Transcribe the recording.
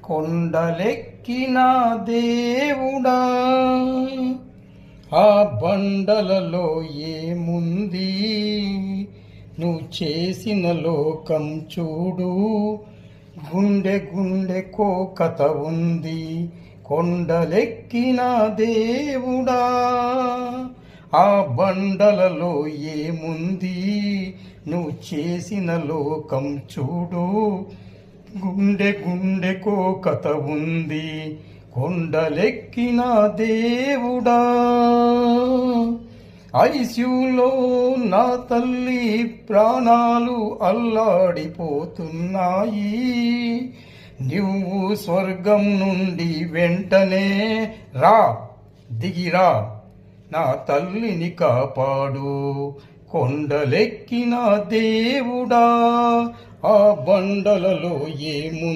కొండలెక్కిన దేవుడా, ఆ బండలలో ఏముంది? నువ్వు చేసిన లోకం చూడు, గుండె గుండెకో కథ ఉంది. కొండలెక్కిన దేవుడా, ఆ బండలలో ఏముంది? నువ్వు చేసిన లోకం చూడు, గుండె గుండెకో కథ ఉంది. కొండలెక్కిన దేవుడా, ఐసియులో నా తల్లి ప్రాణాలు అల్లాడిపోతున్నాయి. నువ్వు స్వర్గం నుండి వెంటనే దిగిరా, నా తల్లిని కాపాడు. కొండలెక్కిన దేవుడా, ఆ బండలలో ఏము